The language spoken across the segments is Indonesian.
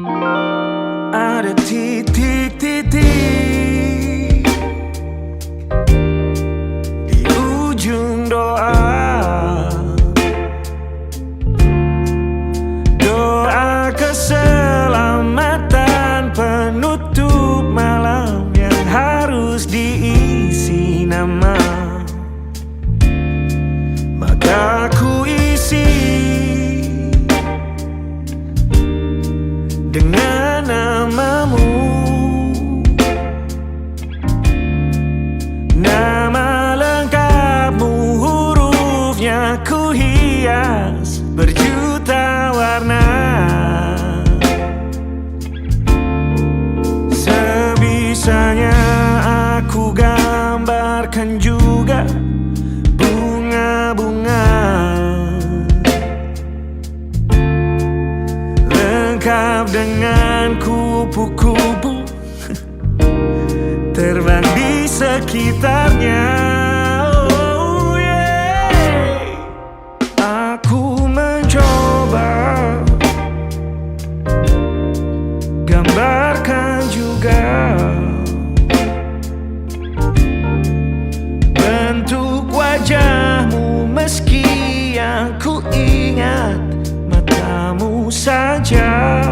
Ada titik-titik di ujung doa, doa keselamatan penutup malam yang harus diisi nama. Maka ku isi dengan namamu, nama lengkapmu, hurufnya ku hias berjuta warna. Sebisanya aku gambarkan juga bunga-bunga lengkap dengan kupu-kupu terbang di sekitarnya. Oh yeah. Aku mencoba gambarkan juga bentuk wajahmu, meski yang ku ingat matamu saja.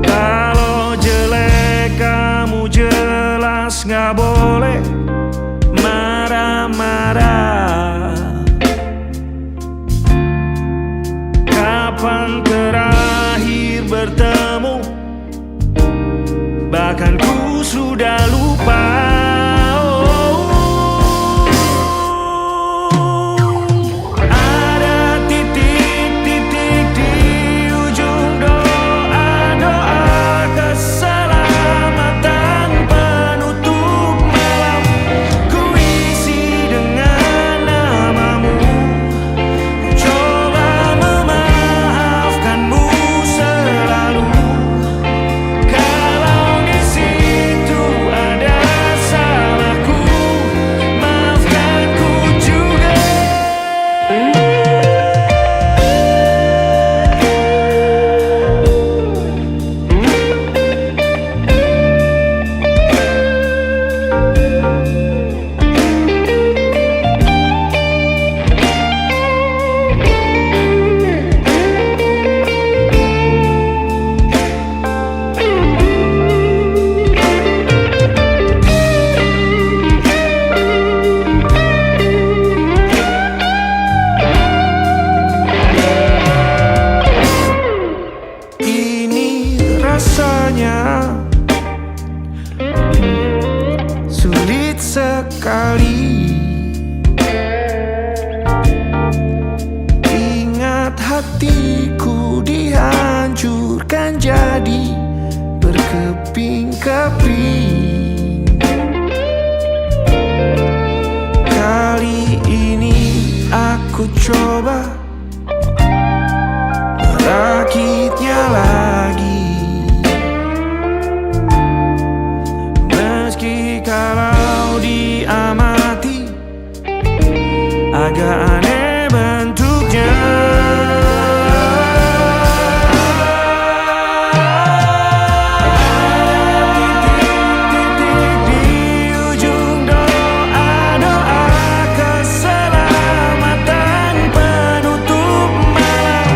Kalau jelek kamu jelas gak boleh marah-marah. Kapan terakhir bertemu, bahkan ku sudah lupa. Rasanya sulit sekali ingat hatiku dihancurkan jadi berkeping-keping. Kali ini aku coba merakitnya lagi. Kalau diamati agak aneh bentuknya. Titik-titik di ujung doa-doa keselamatan penutup malam,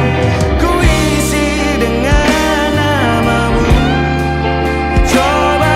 ku isi dengan namamu. Coba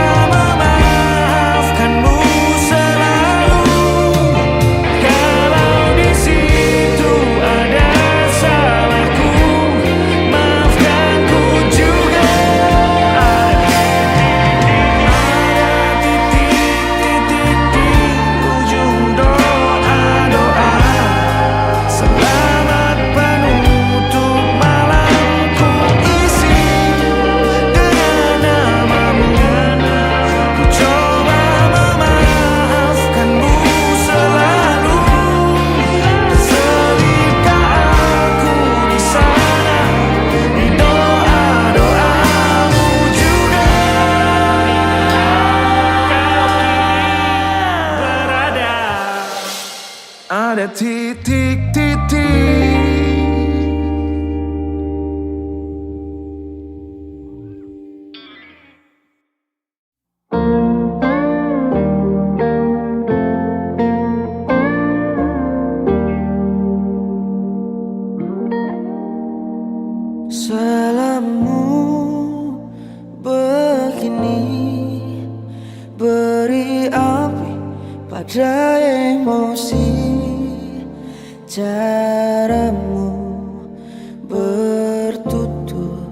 ada titik-titik Salammu begini, beri api pada emosi. Caramu bertutur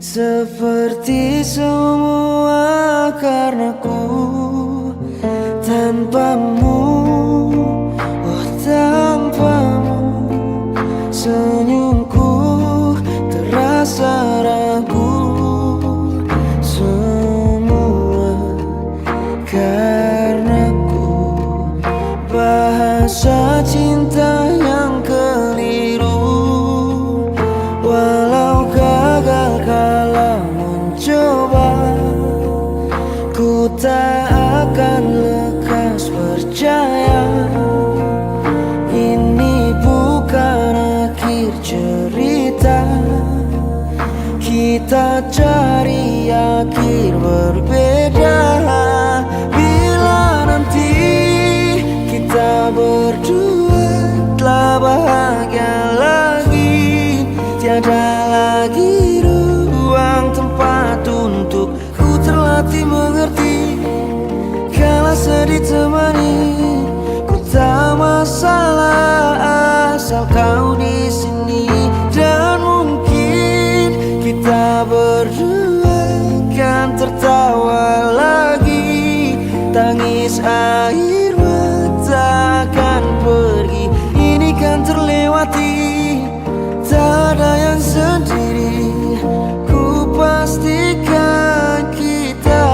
seperti semua karenaku. Tanpamu, oh tanpamu, senyumku terasa ragu. Semua karenaku, bahasa cinta yang keliru. Walau gagal kala mencoba, ku tak akan lekas percaya. Ini bukan akhir cerita, kita cari akhir berbeda. Bila nanti kita berdua telah bahagia lagi, tiada lagi ruang tempat untuk ku terlatih mengerti. Kala sedih temani, ku tak masalah asal kau di sini. Dan mungkin kita berdua kan tertawa lagi, tangis air mata akan pergi. Ini kan terlewati, tak ada yang sendiri. Ku pastikan kita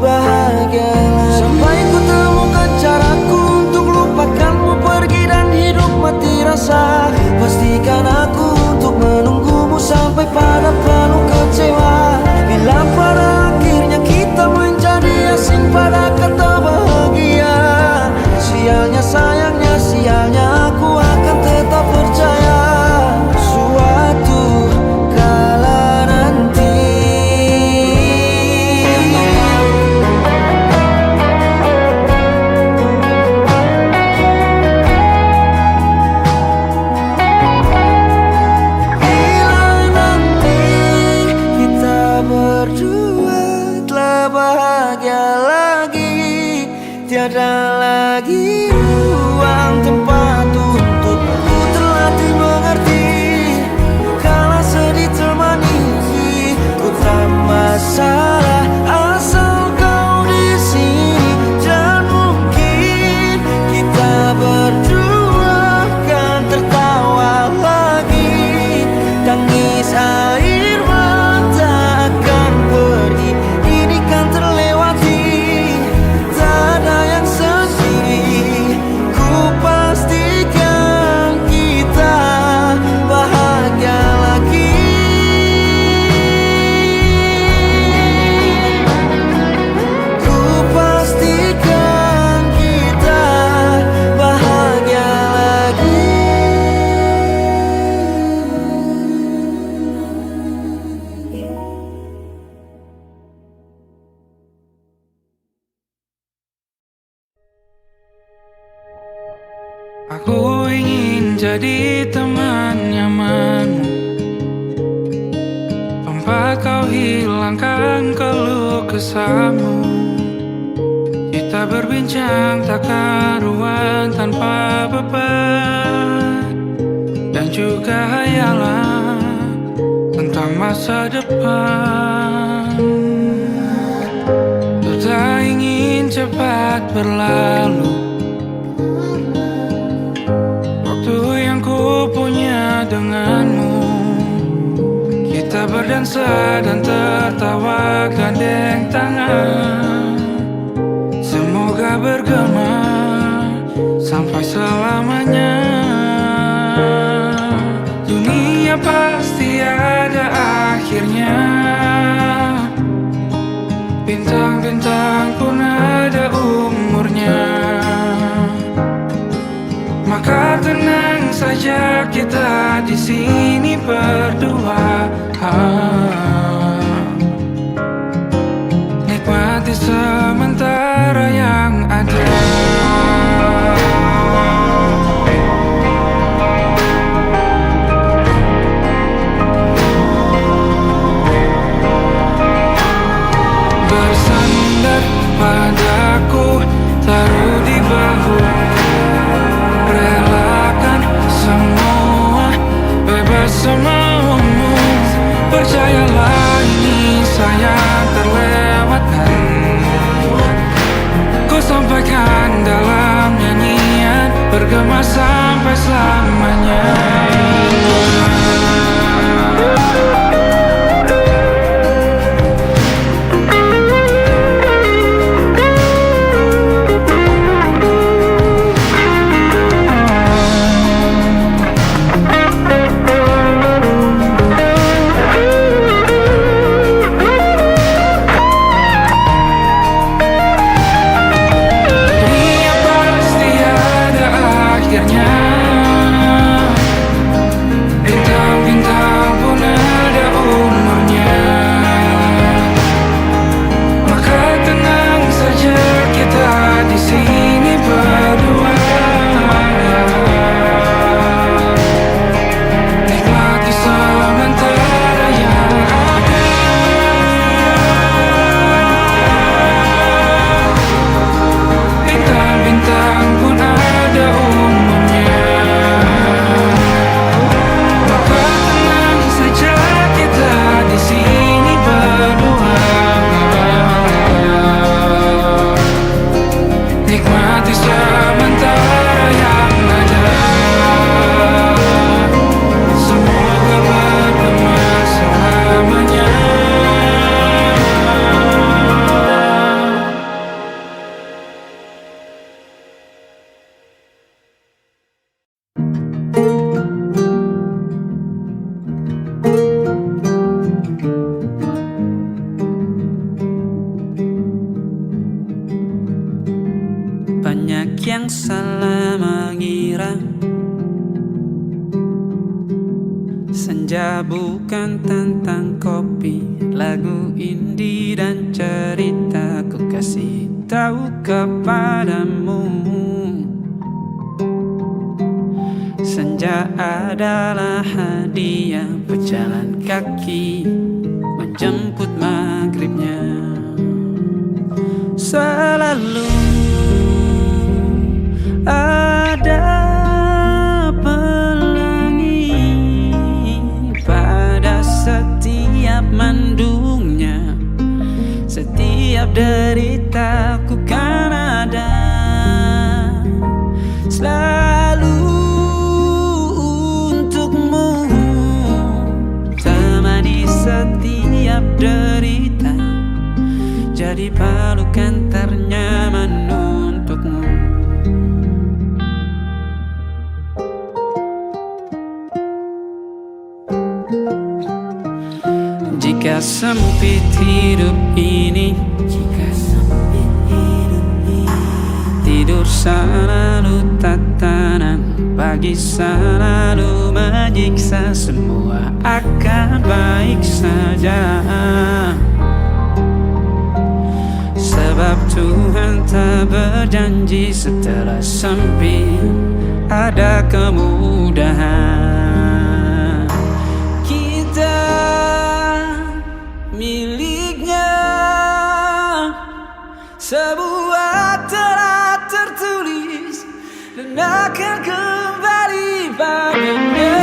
bahagia lagi. Sampai ku temukan caraku untuk lupakanmu pergi dan hidup mati rasa. Pastikan aku untuk menunggumu sampai pada penuh kecewa. Bila pada akhirnya kita menjadi asing pada kata bahagia, sialnya sayangnya sialnya aku akan tetap percaya. Suatu kala nanti berdua telah bahagia lagi, tiada lagi ruang tempat untuk ku terlatih mengerti. Kala sedih temani, ku tak masalah asal kau di sini. Dan mungkin kita berdua kan tertawa lagi, tangis air mata akan pergi. Ini kan terlewati, tak ada yang sendiri. Ku pastikan kita bahagia lagi. Ku pastikan kita bahagia lagi. Aku ingin jadi teman nyamanmu, tempat kau hilangkan keluh kesahmu. Kita berbincang tak karuan tanpa beban, dan juga hayalan tentang masa depan. Ku tak ingin cepat berlalu yang ku punya denganmu. Kita berdansa dan tertawa gandeng tangan. Semoga bergema sampai selamanya. Dunia pasti ada akhirnya, bintang-bintang pun ada umurnya. Maka tenang saja kita di sini berdua. Nikmati sementara yang ada. bergema sampai selamanya. Banyak yang salah mengira senja bukan tentang kopi, lagu indie dan cerita ku kasih tahu kepadamu. Senja adalah hadiah pejalan kaki menjemput maghribnya. Selalu ada pelangi pada setiap mendungnya. Setiap deritaku kan ada selalu untukmu, temani setiap derita, jadi pelukan ternyaman untukmu. Jika sempit hidup ini, tidur selalu tatanan, pagi selalu menyiksa, semua akan baik saja. Sebab Tuhan tak berjanji setelah sempit ada kemudahan. Kita miliknya, sebuah telah tertulis dan akan kembali padanya.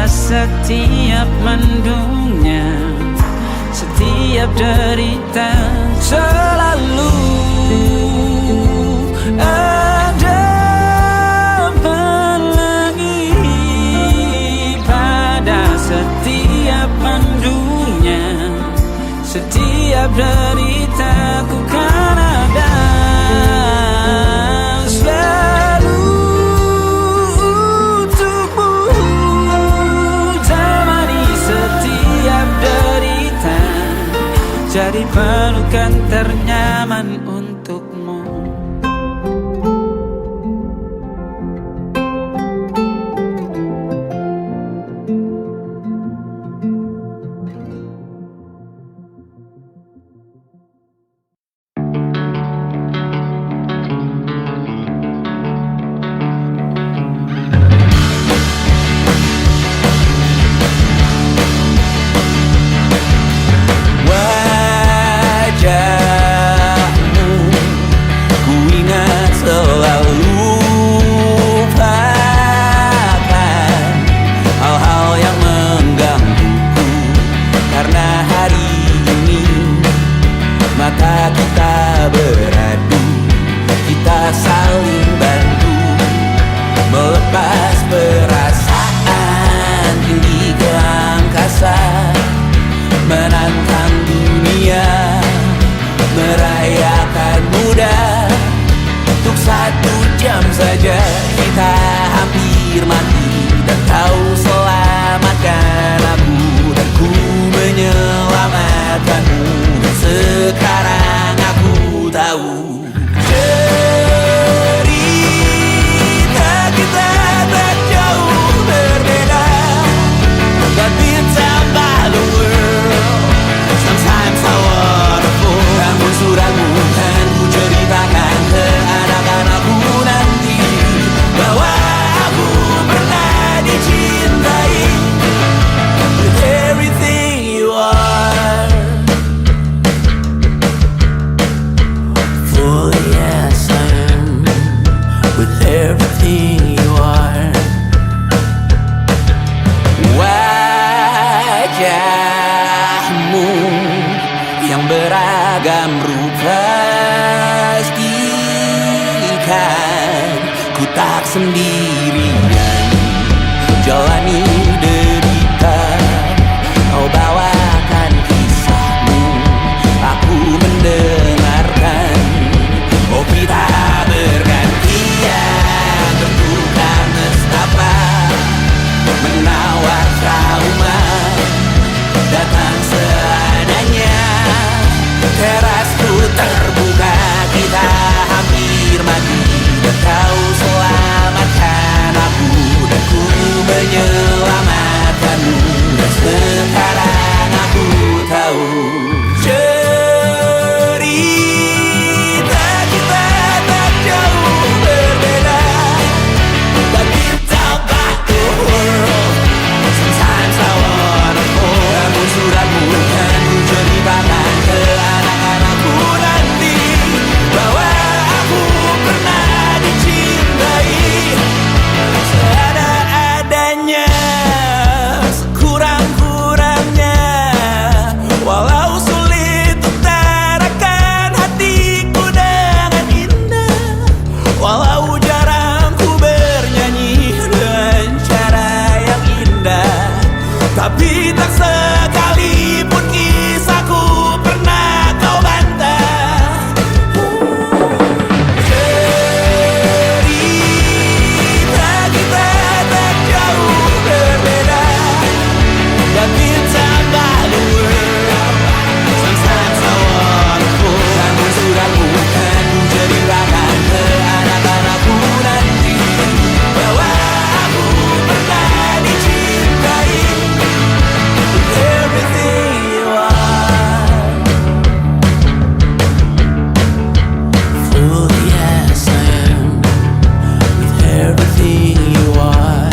Setiap mendungnya, setiap derita, selalu ada pelangi pada setiap mendungnya. Setiap derita ku kan ada selalu untukmu, jadi pelukan ternyaman untukmu. Wajah jam saja kita hampir mati, dan kau selamatkan aku, dan ku menyelamatkanmu. Dan sekarang aku tahu cerita kita tak jauh berbeda, but ditambah the world. Sometimes I wanna fall. Namun suratmu kan ku ceritakan ke anak-anakku nanti, bahwa aku pernah dicintai with everything you are. For yes I am with everything you are. Wajahmu yang beragam rupa pastikan ku tak sendirian jalani derita. Kau bawakan kisahmu, aku mendengarkan. Oh kita bergantian bertukar nestapa, menawar trauma datang seadanya. Terasku terbuka, kita hampir mati, dan kau selamatkan aku, dan ku menyelamatkanmu. Dan sekarang aku tahu cerita kita tak jauh berbeda, but ditambah the world. Sometimes I wanna fall. Namun suratmu kan ku ceritakan ke anak-anakku nanti, bahwa aku pernah dicintai seada-adanya, sekurang-kurangnya. Walau sulit utarakan hatiku dengan indah, walau jarang ku bernyanyi dengan cara yang indah, tapi tak sekalipun kisahku pernah kau bantah. Cerita kita tak jauh berbeda, dan ditambah the world. Sometimes I wanna fall. Namun suratmu kan ku ceritakan ke anak-anakku nanti, bahwa aku pernah dicintai with everything you are. Fully yes I am with everything you are.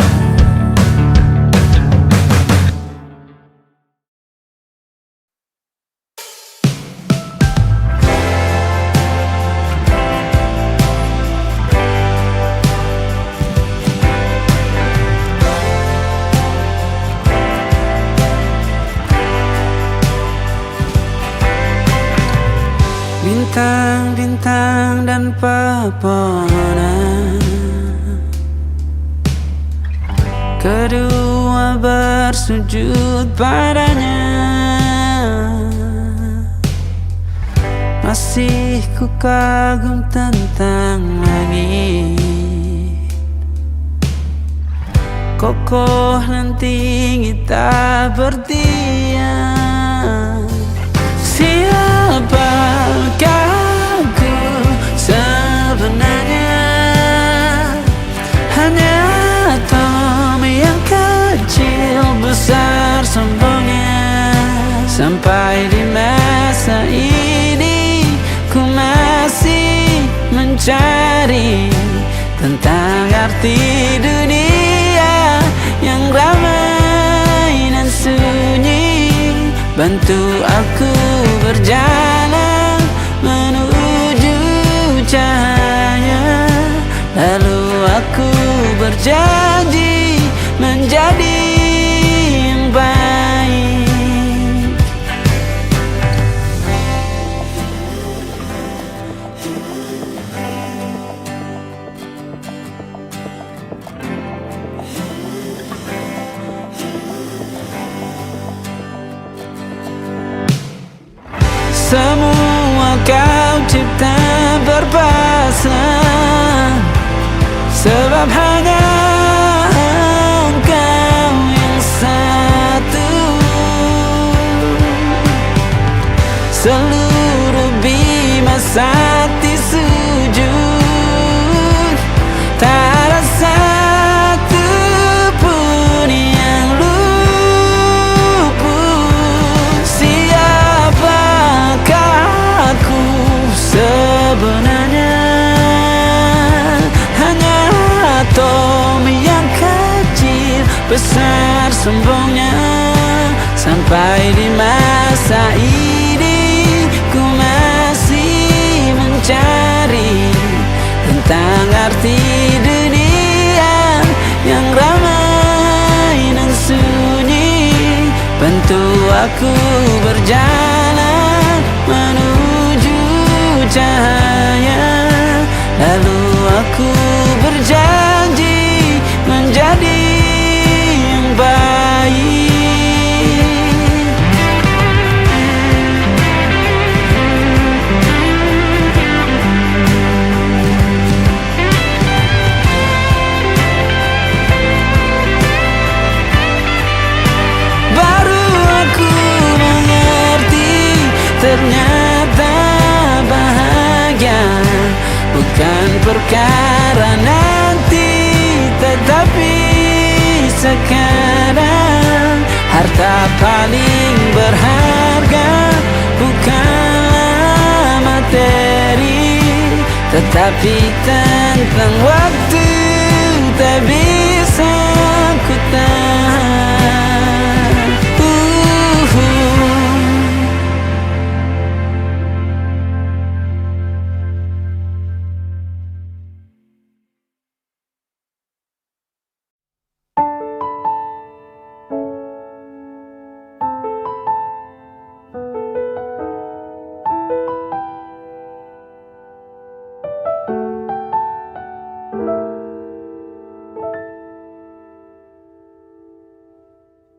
Bintang-bintang dan pepohonan, kedua bersujud padanya. Masih ku kagum tentang langit, kokoh dan tinggi tak bertiang. Siapakah aku sebenarnya? Hanya atom yang kecil besar sombongnya. Sampai di masa ini ku masih mencari tentang arti dunia yang ramai dan sunyi. Bantu aku berjalan menuju cahaya, lalu aku berjanji menjadi yang baik. Semua kau cipta berpasang, sebab hanya engkau yang satu. Seluruh bima sakti sujud, tak ada satu pun yang luput. Siapakah aku sebenarnya? Hanya atom yang kecil, besar sombongnya. Sampai di masa ini ku masih mencari tentang arti dunia yang ramai dan sunyi. Bantu aku berjalan menuju cahaya, lalu aku berjanji menjadi yang baik. Ternyata bahagia bukan perkara nanti, tetapi sekarang. Harta paling berharga bukanlah materi, tetapi tentang waktu tak bisa ku tahan.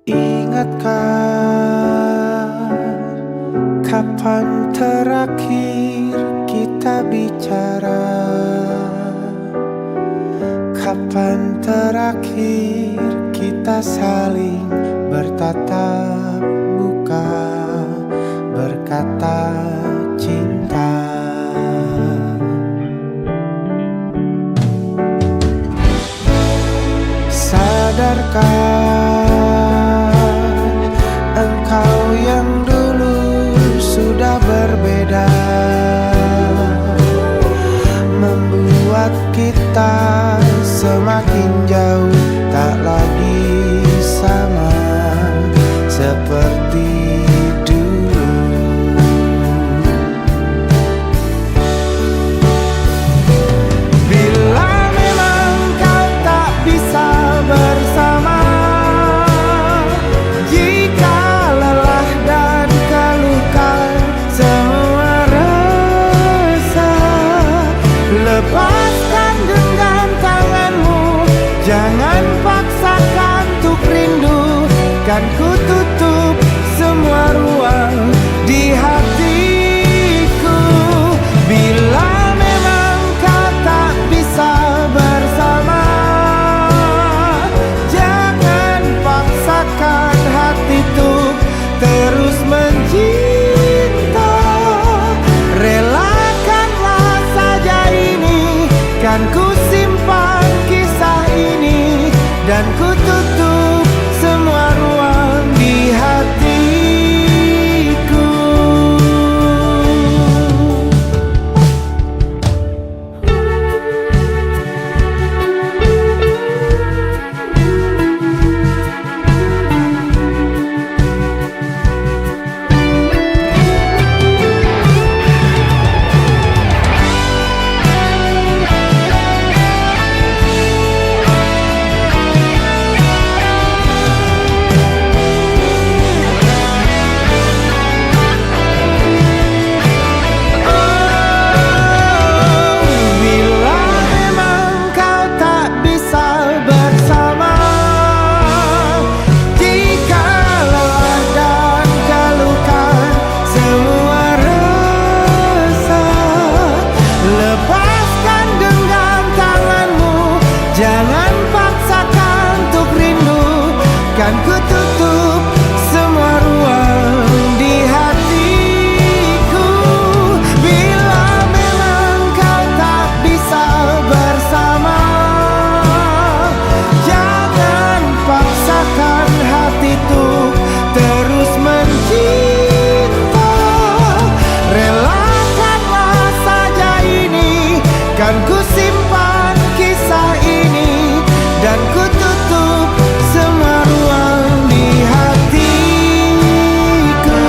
Ingatkah kapan terakhir kita bicara? Kapan terakhir kita saling bertatap muka, berkata cinta? Sadarkah engkau yang dulu sudah berbeda, membuat kita semakin jauh, tak lagi sama seperti dulu. Bila memang kau tak bisa bersama, jika lelah dan keluhkan semua rasa, lepaskan genggam tanganmu, jangan paksakan untuk rindu. Kan ku tutup semua ruang di hatiku. Bila memang kau tak bisa bersama, jangan paksakan hati tuh terus mencinta. Relakanlah saja ini, kan ku simpan kisah ini, dan ku tutup semua ruang di hatiku. Jangan paksakan untuk rindu, kan ku tutup semua ruang di hatiku. Bila memang kau tak bisa bersama, jangan paksakan hati tuh terus mencinta. Relakanlah saja ini, kan ku simpan kisah ini, dan ku tutup semua ruang di hatiku.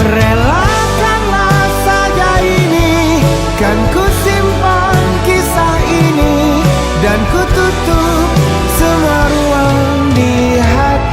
Relakanlah saja ini, kan ku simpan kisah ini, dan ku tutup semua ruang di hatiku.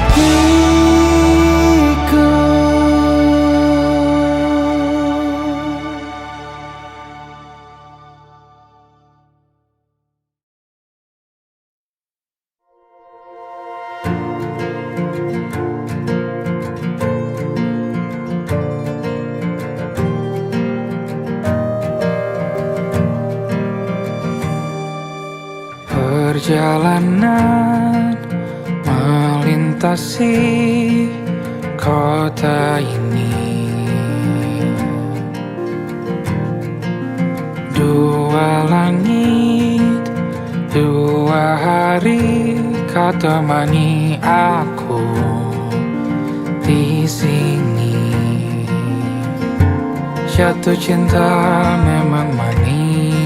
Perjalanan melintasi kota ini, dua langit, dua hari kau temani aku di sini. Jatuh cinta memang manis,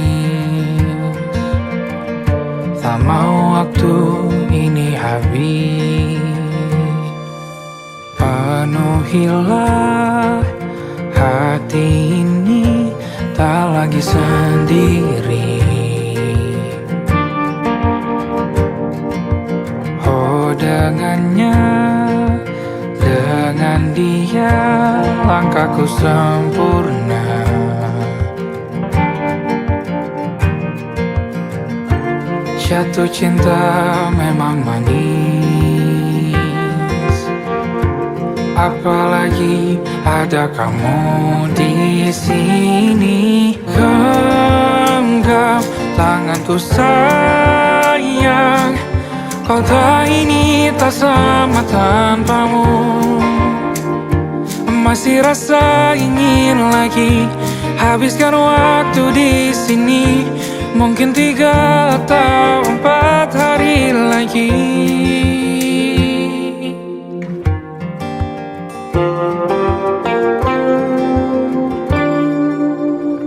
tak mau waktu ini habis. Penuhilah hati ini, tak lagi sendiri. Oh dengannya, dengan dia langkahku sempurna. Jatuh cinta memang manis, apalagi ada kamu di sini. Genggam tanganku sayang, kota ini tak sama tanpamu. Masih rasa ingin lagi habiskan waktu di sini. Mungkin 3 atau 4 hari lagi.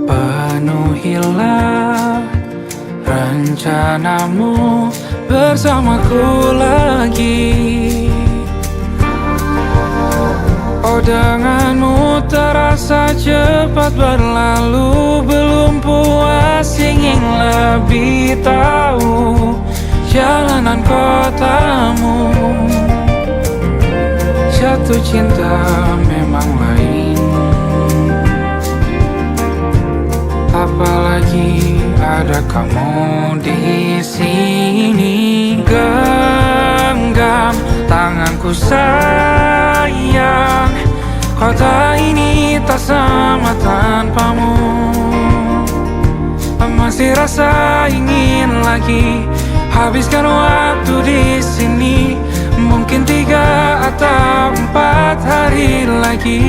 Penuhilah rencanamu bersamaku lagi. Oh denganmu terasa cepat berlalu, belum puas ingin lebih tahu jalanan kotamu. Jatuh cinta memang lain, apalagi ada kamu di sini. Genggam tanganku sayang, kota ini tak sama tanpamu. Masih rasa ingin lagi habiskan waktu di sini. Mungkin 3 atau 4 hari lagi.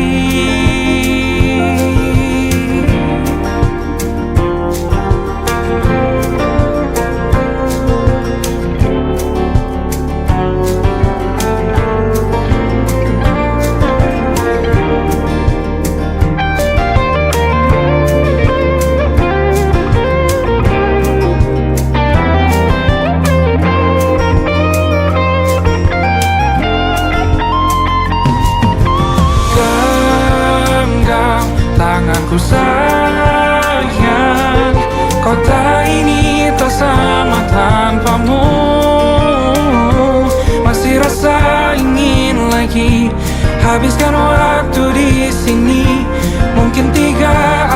Tanganku sayang, kota ini tak sama tanpamu. Masih rasa ingin lagi habiskan waktu di sini. Mungkin 3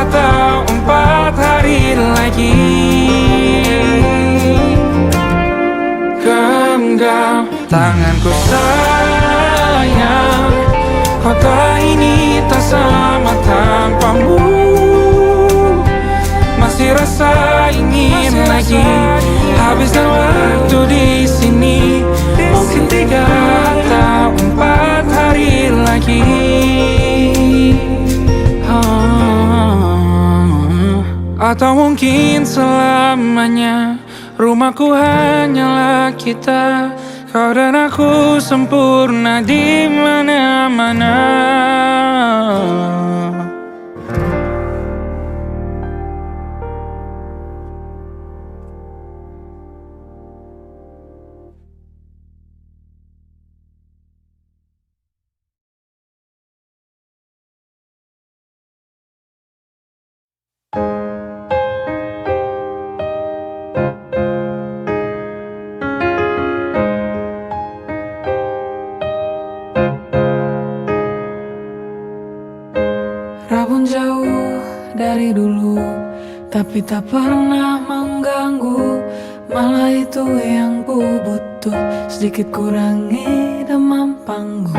atau 4 hari lagi. Genggam tanganku sayang, kota ini tak sama tanpamu. lagi. Habiskan waktu di sini, mungkin 3 atau 4 hari lagi. Atau mungkin selamanya. Rumahku hanyalah kita, kau dan aku sempurna di mana-mana. Rabun jauh dari dulu, tapi tak pernah mengganggu. Malah itu yang ku butuh, sedikit kurangi demam panggung.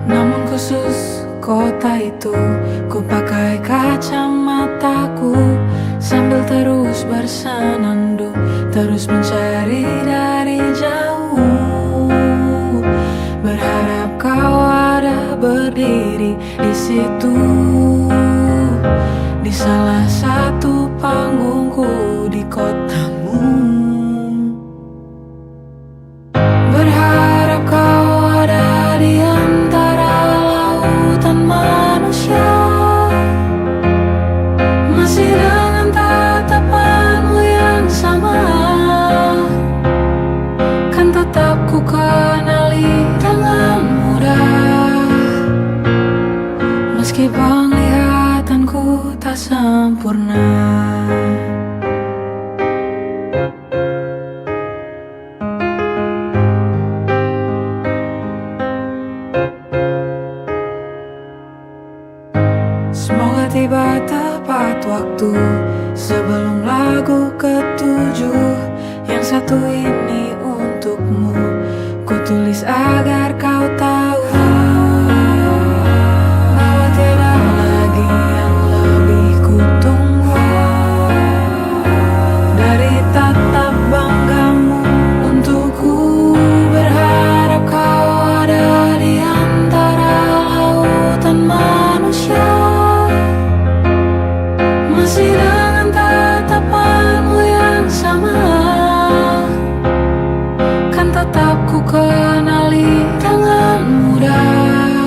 Namun khusus kota itu, ku pakai kacamataku sambil terus bersenandung, terus mencari dari jauh. Berharap kau ada berdiri di situ, di salah satu panggungku di kotamu. Berharap kau ada di antara lautan manusia, masih dengan tatapanmu yang sama. Kan tetap ku kenali dengan mudah, meski penglihatanku tak sempurna. Semoga tiba tepat waktu sebelum lagu ke-7 yang satu ini untukmu. Ku tulis agar kau tahu bahwa tiada lagi yang lebih ku tunggu dari tatap banggamu untukku. Berharap kau ada di antara lautan manusia, masih dengan tatapanmu yang sama. Kan tetap ku kenali dengan mudah,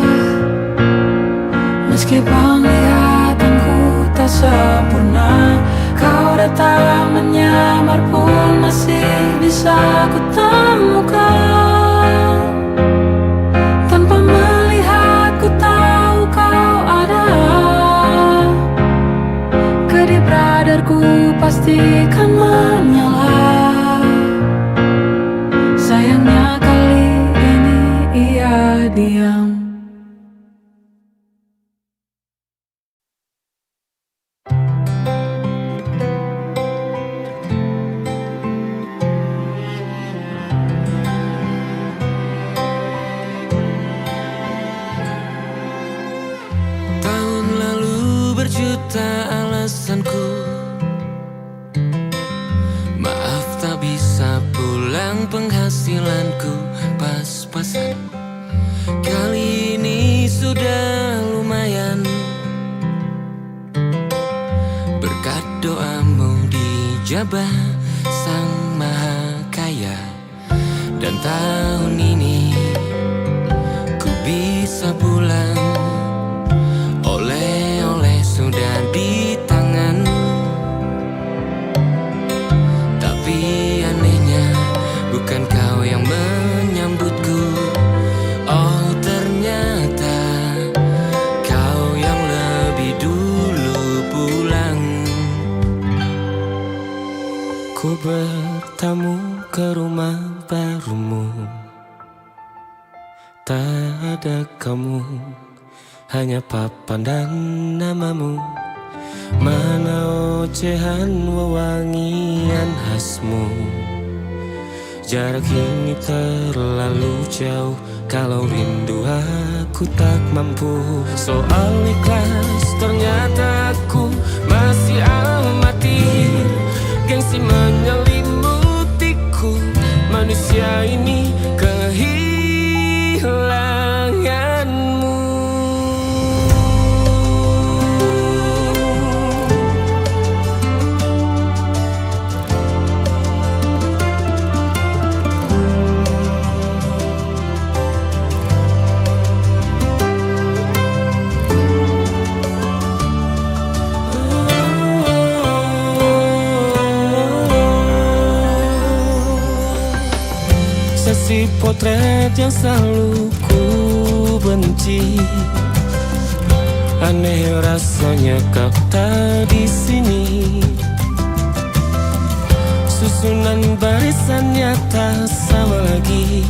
meski penglihatanku tak sempurna. Kau datang menyamar pun masih bisa ku temukan. Tanpa melihat ku tahu kau ada. Kedip radarku pastikan menyala. Sayangnya kali ini ia diam. Tahun lalu berjuta alasanku, maaf tak bisa pulang, penghasilanku pas-pasan. Kali ini sudah lumayan, berkat doamu dijabah Sang Maha Kaya. Dan tahun ini ku bisa pulang, oleh-oleh sudah di tangan. Tapi anehnya bukan kau yang menyambutku. Oh ternyata kau yang lebih dulu pulang. Ku bertamu ke rumah barumu, tak ada kamu, hanya papan dan namamu. Mana ocehan wewangian khasmu, Jarak ini terlalu jauh, kalau rindu aku tak mampu. Soal ikhlas ternyata aku masih amati. Gengsi menyelimutiku, manusia ini kehilanganmu. Sesi potret yang selalu ku benci, aneh rasanya kau tak di sini. Susunan barisannya tak sama lagi.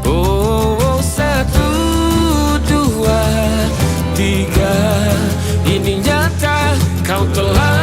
Oh, 1, 2, 3, ini nyata kau telah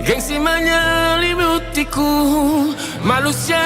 gengsi menyelimutiku, manusia